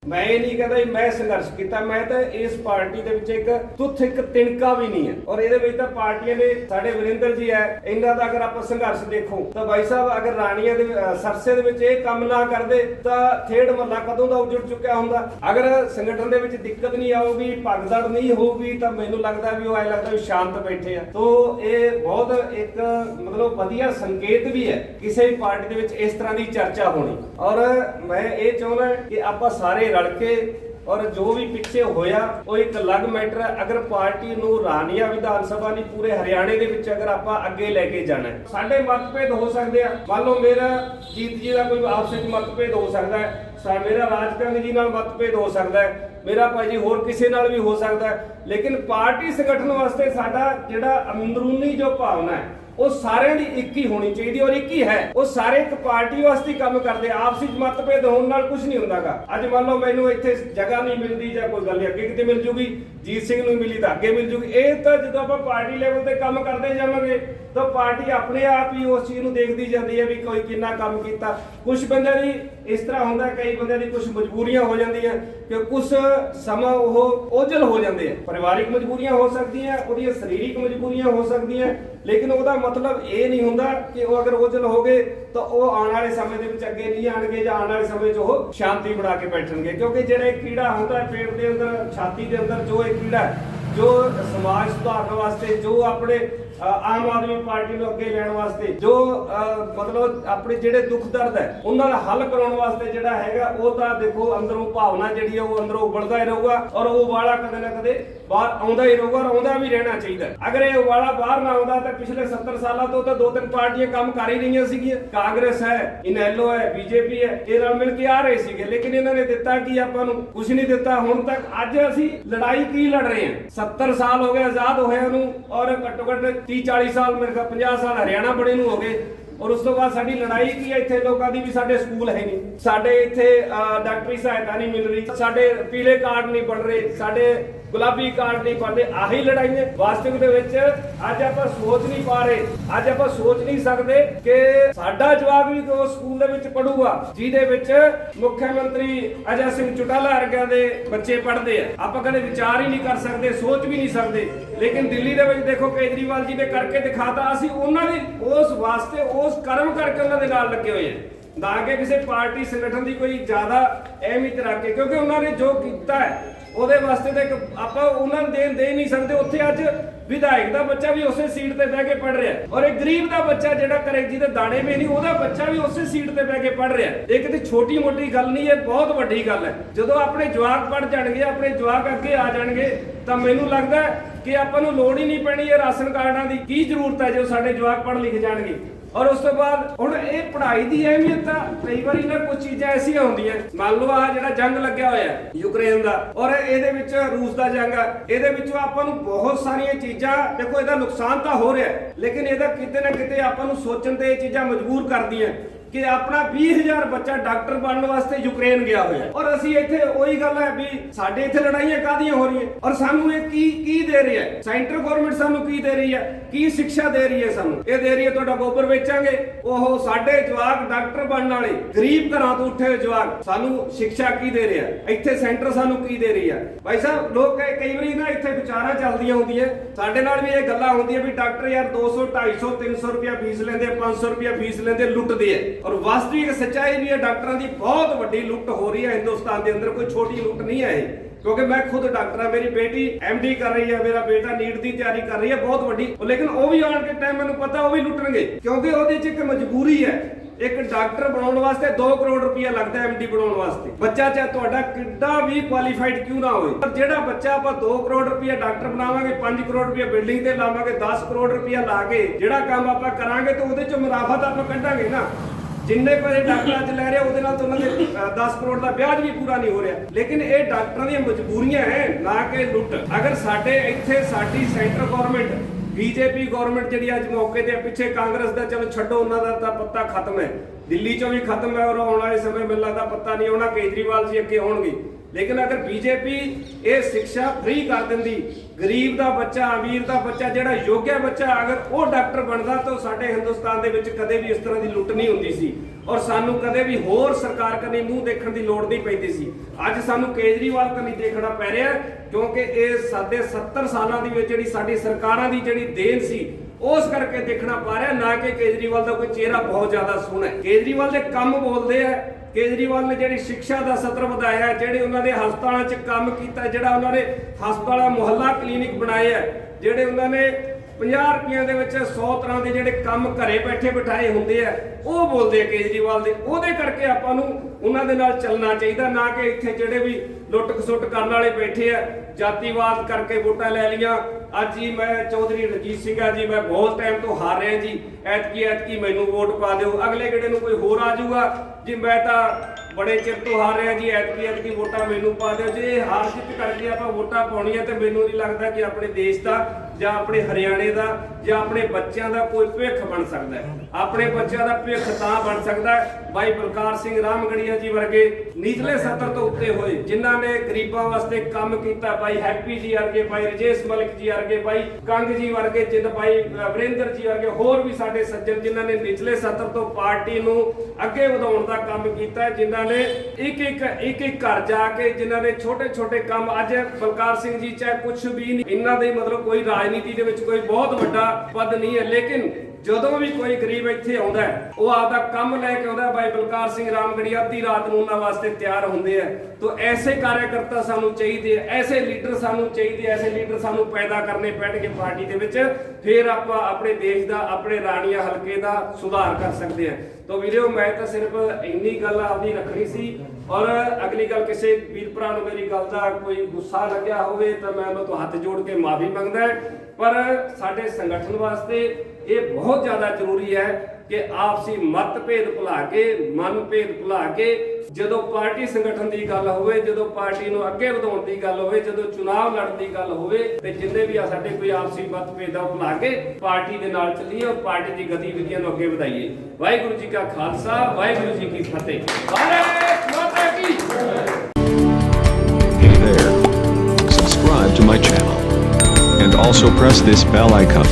मैं ये नहीं कहता मैं संघर्ष किया, मैं तो इस पार्टी ਦੇ ਵਿੱਚ ਇੱਕ ਤੁੱਥ ਇੱਕ ਤਿਣਕਾ ਵੀ ਨਹੀਂ ਹੈ। और ਇਹਦੇ ਵਿੱਚ ਤਾਂ ਪਾਰਟੀਆਂ ਦੇ ਸਾਡੇ ਵਰਿੰਦਰ ਜੀ ਹੈ, ਇਹਨਾਂ ਦਾ ਅਗਰ ਆਪਾਂ ਸੰਘਰਸ਼ ਦੇਖੋ ਤਾਂ ਭਾਈ ਸਾਹਿਬ ਅਗਰ ਰਾਣੀਆਂ ਦੇ ਸਰਸੇ ਦੇ ਵਿੱਚ ਇਹ ਕੰਮ ਨਾ ਕਰਦੇ ਤਾਂ ਖੇਡ ਮਹੱਲਾ ਕਦੋਂ ਦਾ ਉਜੜ ਚੁੱਕਿਆ ਹੁੰਦਾ। ਅਗਰ ਸੰਗਠਨ ਦੇ ਵਿੱਚ ਦਿੱਕਤ ਨਹੀਂ ਆਊਗੀ, ਭਗਦੜ ਨਹੀਂ ਹੋਊਗੀ ਤਾਂ ਮੈਨੂੰ ਲੱਗਦਾ ਵੀ ਉਹ ਐ ਲੱਗਦਾ ਵੀ ਸ਼ਾਂਤ ਬੈਠੇ ਆ। ਤੋ ਇਹ ਬਹੁਤ ਇੱਕ ਮਤਲਬ ਵਧੀਆ ਸੰਕੇਤ ਵੀ ਹੈ ਕਿਸੇ ਵੀ ਪਾਰਟੀ ਦੇ ਵਿੱਚ ਇਸ ਤਰ੍ਹਾਂ ਦੀ ਚਰਚਾ ਹੋਣੀ। ਔਰ ਮੈਂ ਇਹ ਚਾਹੁੰਦਾ ਕਿ ਆਪਾਂ ਸਾਰੇ रल के और जो भी पिछे होया वो एक अलग मैटर है। अगर पार्टी नूं रानिया विधान सभा नहीं पूरे हरियाणे दे विच अगर आपां अगे लेके जाना है, साडे मतभेद हो सकते हैं। मान लो मेरा जीत जी का कोई आपसी मतभेद हो सकता है, मेरा राजकंग जी नाल मतभेद हो सकता है, मेरा भाई जी होर किसी नाल भी हो सकता है, लेकिन पार्टी संगठन वास्ते साडा जिहड़ा अंदरूनी जो भावना है वो सारे दी एक ही होनी चाहिए और एक ही है। वो सारे एक पार्टी वास्ते काम करते, आपसी मतभेद होने नाल कुछ नहीं हुंदागा। अज मान लो मैनू इत्थे जगह नहीं मिलती जां कोई गल अगे किते मिल जूगी, जीत सिंह नूं मिली तो अगे मिल जूगी। ये तो जो आप पार्टी लेवल ते काम करते जावांगे तो पार्टी अपने आप ही उस चीज़ नूं देखदी जांदी है भी कोई कितना काम कीता। कुछ बंदे दी इस तरह हुंदा, कई बंदे दी कुछ मजबूरियां हो जांदियां कि कुछ समा वो ओझल हो जाते हैं। परिवारिक मजबूरियां हो सकती हैं, उहदियां शरीरिक मजबूरियां हो सकती हैं, लेकिन ਉਹਦਾ मतलब ये नहीं हुंदा कि वो अगर ओझल हो गए तो वो आने वाले समय ਦੇ ਵਿੱਚ ਅੱਗੇ नहीं ਆਣਗੇ ਜਾਂ ਆਉਣ ਵਾਲੇ ਸਮੇਂ 'ਚ ਉਹ ਸ਼ਾਂਤੀ ਬਣਾ ਕੇ ਬੈਠਣਗੇ। ਕਿਉਂਕਿ ਜਿਹੜਾ ਇੱਕ ਕੀੜਾ ਹੁੰਦਾ ਹੈ ਪੇਟ ਦੇ ਅੰਦਰ, ਛਾਤੀ ਦੇ ਅੰਦਰ, ਜੋ ਇੱਕ ਕੀੜਾ जो समाज सुधारने वास्ते, जो अपने आम आदमी पार्टी ਨੂੰ ਅੱਗੇ ਲੈਣ ਵਾਸਤੇ, जो मतलब ਆਪਣੇ ਜਿਹੜੇ ਦੁੱਖ ਦਰਦ ਹੈ ਉਹਨਾਂ ਦਾ ਹੱਲ ਕਰਾਉਣ ਵਾਸਤੇ ਜਿਹੜਾ ਹੈਗਾ ਉਹ ਤਾਂ ਦੇਖੋ ਅੰਦਰੋਂ ਭਾਵਨਾ ਜਿਹੜੀ ਹੈ ਉਹ ਅੰਦਰੋਂ ਉਬਲਦਾ ਹੀ ਰਹੂਗਾ ਔਰ ਉਹ ਵਾਲਾ ਕਦੇ ਨਾ ਕਦੇ ਬਾਹਰ ਆਉਂਦਾ ਹੀ ਰਹੂਗਾ ਔਰ ਆਉਂਦਾ ਵੀ ਰਹਿਣਾ ਚਾਹੀਦਾ। ਅਗਰ ਇਹ ਵਾਲਾ ਬਾਹਰ ਨਾ ਆਉਂਦਾ ਤਾਂ ਪਿਛਲੇ 70 ਸਾਲਾਂ ਤੋਂ ਤਾਂ ਦੋ ਤਿੰਨ ਪਾਰਟੀਆਂ ਕੰਮ ਕਰ ਹੀ ਰਹੀਆਂ ਸੀਗੀਆਂ। ਕਾਂਗਰਸ ਹੈ, ਇਨੈਲੋ ਹੈ, ਬੀਜੇਪੀ ਹੈ, ਇਹ ਨਾਲ ਮਿਲ ਕੇ ਆ ਰਹੇ ਸੀਗੇ, ਲੇਕਿਨ ਇਹਨਾਂ ਨੇ ਦਿੱਤਾ ਕੀ ਆਪਾਂ ਨੂੰ? ਕੁਝ ਨਹੀਂ ਦਿੱਤਾ ਹੁਣ ਤੱਕ। ਅੱਜ ਅਸੀਂ ਲੜਾਈ ਕੀ ਲੜ ਰਹੇ ਹਾਂ? 70 साल हो गए आजाद होया नूं और घट्टो घट्ट 30-40 साल मेरे ख्याल 50 साल हरियाणा बड़े नूं हो गए। और उस तो बाद साडी लड़ाई की है, इत्थे लोकां दी भी साडे स्कूल है नहीं, साडे इत्थे डॉक्टरी सहायता नहीं मिल रही, साडे पीले कार्ड नहीं बन रहे, साडे गुलाबी कार्ड नहीं बनते। आही लड़ाइयां वास्तविक दे विच अज आपां सोच नहीं पा रहे, अज आपां सोच नहीं सकते कि साडा जवाब भी उस स्कूल दे विच पढ़ूगा जिहदे विच मुख्यमंत्री अजय सिंह चौटाला वर्गिਆਂ ਦੇ ਬੱਚੇ ਪੜ੍ਹਦੇ ਆ। ਆਪਾਂ ਕਦੇ ਵਿਚਾਰ ਹੀ ਨਹੀਂ ਕਰ ਸਕਦੇ, ਸੋਚ ਵੀ ਨਹੀਂ ਸਕਦੇ। ਲੇਕਿਨ ਦਿੱਲੀ ਦੇ ਵਿੱਚ ਦੇਖੋ ਕੇਜਰੀਵਾਲ ਜੀ ਨੇ ਕਰਕੇ ਦਿਖਾਤਾ। ਅਸੀਂ ਉਹਨਾਂ ਦੇ ਉਸ ਵਾਸਤੇ ਉਸ ਕਰਮ ਕਰਕੇ ਉਹਨਾਂ ਦੇ ਨਾਲ ਲੱਗੇ ਹੋਏ ਆ, ਨਾ ਕਿ ਕਿਸੇ ਪਾਰਟੀ ਸੰਗਠਨ ਦੀ ਕੋਈ ਜ਼ਿਆਦਾ ਅਹਿਮੀਅਤ ਰੱਖ ਕੇ, ਕਿਉਂਕਿ ਉਹਨਾਂ ਨੇ ਜੋ ਕੀਤਾ ਹੈ ਉਹਦੇ ਵਾਸਤੇ ਤਾਂ ਆਪਾਂ ਉਹਨਾਂ ਨੂੰ ਦੇਣ ਦੇ ਨਹੀਂ ਸਕਦੇ। ਉੱਥੇ ਅੱਜ ਵਿਧਾਇਕ ਦਾ ਬੱਚਾ ਵੀ ਉਸੇ ਸੀਟ ਤੇ ਬਹਿ ਕੇ ਪੜ ਰਿਹਾ ਔਰ ਇੱਕ ਗਰੀਬ ਦਾ ਬੱਚਾ ਜਿਹੜਾ ਘਰੇ ਜਿਹਦੇ ਦਾਣੇ ਵੀ ਨਹੀਂ ਉਹਦਾ ਬੱਚਾ ਵੀ ਉਸੇ ਸੀਟ ਤੇ ਬਹਿ ਕੇ ਪੜ ਰਿਹਾ। ਇਹ ਕਿਤੇ ਛੋਟੀ ਮੋਟੀ ਗੱਲ ਨਹੀਂ, ਇਹ ਬਹੁਤ ਵੱਡੀ ਗੱਲ ਹੈ। ਜਦੋਂ ਆਪਣੇ ਜਵਾਕ ਪੜ ਜਾਣਗੇ, ਆਪਣੇ ਜਵਾਕ ਅੱਗੇ ਆ ਜਾਣਗੇ ਤਾਂ ਮੈਨੂੰ ਲੱਗਦਾ ਕਿ ਆਪਾਂ ਨੂੰ ਲੋੜ ਹੀ ਨਹੀਂ ਪੈਣੀ ਇਹ ਰਾਸ਼ਨ ਕਾਰਡਾਂ ਦੀ। ਕੀ ਜ਼ਰੂਰਤ ਹੈ ਜੋ ਸਾਡੇ ਜਵਾਕ ਪੜ ਲਿਖ ਜਾਣਗੇ। और उस तो बाद हुण ये पढ़ाई की अहमियत कई बार ना कुछ चीज़ां ऐसियां होंदियां, मान लो आ जिहड़ा जंग लग्या होया यूक्रेन का और इहदे विच रूस का जंग है, इहदे विचों आपां नूं बहुत सारियां चीज़ां देखो इहदा नुकसान तो हो रहा है, लेकिन इहदा किते ना किते आपां नूं सोचण ते ये चीज़ां मजबूर करदियां कि अपना 20,000 बच्चा डॉक्टर बनने वास्ते यूक्रेन गया हुआ है और असी इत्थे वही गल है भी साडे इत्थे लड़ाइयां कादियां हो रही है और सानू ये की दे रही है? सेंट्रल गवर्नमेंट सानू की दे रही है? की शिक्षा दे रही है? सानू ये दे रही है तुहाडा गोबर बेचांगे, ओह साडे जवाक डॉक्टर बनने वाले गरीब घरां तो उठे जवाक सानू शिक्षा की दे रहा है? इत्थे सेंटर सानू की दे रही है? भाई साहब लोग कई बार ना इत्थे विचारां चलदियां होंदियां, साडे नाल भी ये गल्लां होंदियां भी डॉक्टर यार 200 250 300 रुपया फीस लेंदे, 500 रुपया फीस लेंदे, लुटदे है। और वास्तविक सच्चाई भी है डॉक्टरों की बहुत बड़ी लुट हो रही है हिंदुस्तान के अंदर, कोई छोटी लुट नहीं है। क्योंकि मैं खुद डॉक्टर हाँ, मेरी बेटी MD कर रही है, मेरा बेटा नीट की तैयारी कर रही है बहुत बड़ी, लेकिन वो भी आने के टाइम मैंने पता वो भी लुटणगे क्योंकि वो एक मजबूरी है। एक डॉक्टर बनाने वास्ते 2 करोड़ रुपया लगता है MD बनाने वास्ते। बच्चा चाहे तुहाडा कितना भी क्वालीफाइड क्यों ना हो, पर जेड़ा बच्चा आप 2 करोड़ रुपया डॉक्टर बनावांगे, 5 करोड़ रुपया बिल्डिंग ते लावांगे, 10 करोड़ रुपया ला के जेड़ा काम आप करांगे तो उहदे चों मुनाफा तो आप कढांगे ना। जिन्ने पैसे डॉक्टर च लै रहे उहदे नाल तो उन्होंने 10 करोड़ का ब्याज भी पूरा नहीं हो रहा, लेकिन ये डॉक्टरों दी मजबूरियां हैं ना कि लुट। अगर साडे इत्थे साडी सेंट्रल गवर्नमेंट बीजेपी गवर्नमेंट जी अज मौके ते पिछे कांग्रेस का चलो छड्डो, उन्होंने तो पत्ता खत्म है, दिल्ली चो भी खत्म है और आने वाले समय मिल लगता पत्ता नहीं आना, केजरीवाल जी अगे होणगे। लेकिन अगर बीजेपी ये शिक्षा फ्री कर देंदी, गरीब का बच्चा अमीर का बच्चा जिहड़ा योग्य बच्चा अगर वो डॉक्टर बनता तो साडे हिंदुस्तान दे विच कदे भी इस तरह की लुट नहीं हुंदी सी। ਔਰ ਸਾਨੂੰ ਕਦੇ ਵੀ ਹੋਰ ਸਰਕਾਰ ਕਨੀ ਮੂੰਹ ਦੇਖਣ ਦੀ ਲੋੜ ਨਹੀਂ ਪੈਂਦੀ ਸੀ। ਅੱਜ ਸਾਨੂੰ ਕੇਜਰੀਵਾਲ ਕਨੀ ਦੇਖਣਾ ਪੈ ਰਿਹਾ ਕਿਉਂਕਿ ਇਹ ਸਾਡੇ 70 ਸਾਲਾਂ ਦੀ ਵਿੱਚ ਜਿਹੜੀ ਸਾਡੀ ਸਰਕਾਰਾਂ ਦੀ ਜਿਹੜੀ ਦੇਣ ਸੀ ਉਸ ਕਰਕੇ ਦੇਖਣਾ ਪਾ ਰਿਹਾ, ਨਾ ਕਿ ਕੇਜਰੀਵਾਲ ਦਾ ਕੋਈ ਚਿਹਰਾ ਬਹੁਤ ਜ਼ਿਆਦਾ ਸੋਹਣਾ ਹੈ। ਕੇਜਰੀਵਾਲ ਦੇ ਕੰਮ ਬੋਲਦੇ ਆ। ਕੇਜਰੀਵਾਲ ਨੇ ਜਿਹੜੀ ਸਿੱਖਿਆ ਦਾ ਸਤਰ ਵਧਾਇਆ, ਜਿਹੜੇ ਉਹਨਾਂ ਦੇ ਹਸਪਤਾਲਾਂ 'ਚ ਕੰਮ ਕੀਤਾ, ਜਿਹੜਾ ਉਹਨਾਂ ਨੇ ਹਸਪਤਾਲਾਂ ਮੁਹੱਲਾ ਕਲੀਨਿਕ ਬਣਾਏ ਆ, ਜਿਹੜੇ ਉਹਨਾਂ ਨੇ 50 ਰੁਪਈਆਂ ਦੇ ਵਿੱਚ 100 ਤਰ੍ਹਾਂ ਦੇ ਜਿਹੜੇ ਕੰਮ ਘਰੇ ਬੈਠੇ ਬਿਠਾਏ ਹੁੰਦੇ ਆ, ਉਹ ਬੋਲਦੇ ਆ ਕੇਜਰੀਵਾਲ ਦੇ। ਉਹਦੇ ਕਰਕੇ ਆਪਾਂ ਨੂੰ ਉਹਨਾਂ ਦੇ ਨਾਲ ਚੱਲਣਾ ਚਾਹੀਦਾ, ਨਾ ਕਿ ਇੱਥੇ ਜਿਹੜੇ ਵੀ ਲੁੱਟ ਖਸੁੱਟ ਕਰਨ ਵਾਲੇ ਬੈਠੇ ਆ, ਜਾਤੀਵਾਦ ਕਰਕੇ ਵੋਟਾਂ ਲੈ ਲੀਆਂ। ਅੱਜ ਹੀ ਮੈਂ ਚੌਧਰੀ ਰਣਜੀਤ ਸਿੰਘ ਆ ਜੀ, ਮੈਂ ਬਹੁਤ ਟਾਈਮ ਤੋਂ ਹਾਰ ਰਿਹਾ ਜੀ, ਐਤਕੀ ਮੈਨੂੰ ਵੋਟ ਪਾ ਦਿਓ। ਅਗਲੇ ਗੇੜੇ ਨੂੰ ਕੋਈ ਹੋਰ ਆ ਜਾਊਗਾ ਜੀ, ਮੈਂ ਤਾਂ ਬੜੇ ਚਿਰ ਤੋਂ ਹਾਰ ਰਿਹਾ ਜੀ, ਐਤਕੀ ਵੋਟਾਂ ਮੈਨੂੰ ਪਾ ਦਿਓ। ਜੇ ਹਾਰ ਜਿੱਤ ਕਰਕੇ ਆਪਾਂ ਵੋਟਾਂ ਪਾਉਣੀਆਂ ਤੇ ਮੈਨੂੰ ਨਹੀਂ ਲੱਗਦਾ ਕਿ ਆਪਣੇ ਦੇਸ਼ ਦਾ ਜਾਂ ਆਪਣੇ ਹਰਿਆਣੇ ਦਾ ਜਾਂ ਆਪਣੇ ਬੱਚਿਆਂ ਦਾ ਕੋਈ ਭਵਿੱਖ ਬਣ ਸਕਦਾ ਹੈ। ਆਪਣੇ ਬੱਚਿਆਂ ਦਾ ਭਵਿੱਖ ਤਾਂ ਬਣ ਸਕਦਾ ਹੈ ਭਾਈ ਬਲਕਾਰ ਸਿੰਘ ਰਾਮਗੜੀਆ ਜੀ ਵਰਗੇ ਨੀਚਲੇ ਸਤਰ ਤੋਂ ਉੱਤੇ ਹੋਏ, ਜਿਨ੍ਹਾਂ ਨੇ ਗਰੀਬਾਂ ਵਾਸਤੇ ਕੰਮ ਕੀਤਾ, ਭਾਈ ਹੈਪੀ ਜੀ ਵਰਗੇ, ਭਾਈ ਰਜੇਸ਼ ਮਲਿਕ ਜੀ ਵਰਗੇ, ਭਾਈ ਕੰਗ ਜੀ ਵਰਗੇ, ਭਾਈ ਵਰਿੰਦਰ ਜੀ ਵਰਗੇ, ਹੋਰ ਵੀ ਸਾਡੇ ਸੱਜਣ ਜਿਨ੍ਹਾਂ ਨੇ ਨਿਚਲੇ ਸਤਰ ਤੋਂ ਪਾਰਟੀ ਨੂੰ ਅੱਗੇ ਵਧਾਉਣ ਦਾ ਕੰਮ ਕੀਤਾ, ਜਿਨ੍ਹਾਂ ਨੇ ਇੱਕ ਘਰ ਜਾ ਕੇ, ਜਿਨ੍ਹਾਂ ਨੇ ਛੋਟੇ ਕੰਮ। ਅੱਜ ਬਲਕਾਰ ਸਿੰਘ ਜੀ ਚਾਹੇ ਕੁਝ ਵੀ ਨਹੀਂ, ਇਹਨਾਂ ਦੇ ਮਤਲਬ ਕੋਈ ਰਾਜਨੀਤੀ ਦੇ ਵਿੱਚ ਕੋਈ ਬਹੁਤ ਵੱਡਾ ਪਦ ਨਹੀਂ ਹੈ, ਲੇਕਿਨ ਜਦੋਂ ਵੀ ਕੋਈ ਗਰੀਬ ਇੱਥੇ ਆਉਂਦਾ ਹੈ ਉਹ ਆਪਦਾ ਕੰਮ ਲੈ ਕੇ ਆਉਂਦਾ। ਭਾਈ ਬਲਕਾਰ ਸਿੰਘ ਰਾਮਗੜੀਆ ਅੱਧੀ ਰਾਤ ਨੂੰ ਉਹਨਾਂ ਵਾਸਤੇ ਤਿਆਰ ਹੁੰਦੇ ਆ। ਤਾਂ ਐਸੇ ਕਾਰਜਕਰਤਾ ਸਾਨੂੰ ਚਾਹੀਦੇ ਆ, ਐਸੇ ਲੀਡਰ ਸਾਨੂੰ ਚਾਹੀਦੇ, ਐਸੇ ਲੀਡਰ ਸਾਨੂੰ ਪੈਦਾ ਕਰਨੇ ਪੈਣਗੇ ਪਾਰਟੀ ਦੇ ਵਿੱਚ, ਫਿਰ ਆਪਾਂ ਆਪਣੇ ਦੇਸ਼ ਦਾ, ਆਪਣੇ ਰਾਣੀਆਂ ਹਲਕੇ ਦਾ ਸੁਧਾਰ ਕਰ ਸਕਦੇ ਆ। ਤਾਂ ਵੀਰੋ, ਮੈਂ ਤਾਂ ਸਿਰਫ ਇੰਨੀ ਗੱਲ ਆਪਦੀ ਰੱਖਣੀ ਸੀ। ਔਰ ਅਗਲੀ ਗੱਲ, ਕਿਸੇ ਵੀਰ ਭਰਾ ਨੂੰ ਮੇਰੀ ਗੱਲ ਦਾ ਕੋਈ ਗੁੱਸਾ ਲੱਗਿਆ ਹੋਵੇ ਤਾਂ ਮੈਂ ਉਹਨਾਂ ਤੋਂ ਹੱਥ ਜੋੜ ਕੇ ਮਾਫੀ ਮੰਗਦਾ। ਪਰ ਸਾਡੇ ਸੰਗਠਨ ਵਾਸਤੇ ਇਹ ਬਹੁਤ ਜ਼ਿਆਦਾ ਜ਼ਰੂਰੀ ਹੈ ਕਿ ਆਪਸੀ ਮਤਭੇਦ ਭੁਲਾ ਕੇ, ਮਨਭੇਦ ਭੁਲਾ ਕੇ, ਜਦੋਂ ਪਾਰਟੀ ਸੰਗਠਨ ਦੀ ਗੱਲ ਹੋਵੇ, ਜਦੋਂ ਪਾਰਟੀ ਨੂੰ ਅੱਗੇ ਵਧਾਉਣ ਦੀ ਗੱਲ ਹੋਵੇ, ਜਦੋਂ ਚੁਣਾਵ ਲੜਨ ਦੀ ਗੱਲ ਹੋਵੇ, ਤੇ ਜਿੰਨੇ ਵੀ ਆ ਸਾਡੇ ਕੋਈ ਆਪਸੀ ਮਤਭੇਦ ਆ ਭੁਲਾ ਕੇ ਪਾਰਟੀ ਦੇ ਨਾਲ ਚੱਲੀਏ ਔਰ ਪਾਰਟੀ ਦੀ ਗਤੀਵਿਧੀਆਂ ਨੂੰ ਅੱਗੇ ਵਧਾਈਏ। ਵਾਹਿਗੁਰੂ ਜੀ ਕਾ ਖਾਲਸਾ, ਵਾਹਿਗੁਰੂ ਜੀ ਕੀ ਫਤਿਹ। ਭਾਰਤ ਮਾਤਾ ਕੀ। Hey there. Subscribe to my channel. And also press this bell icon.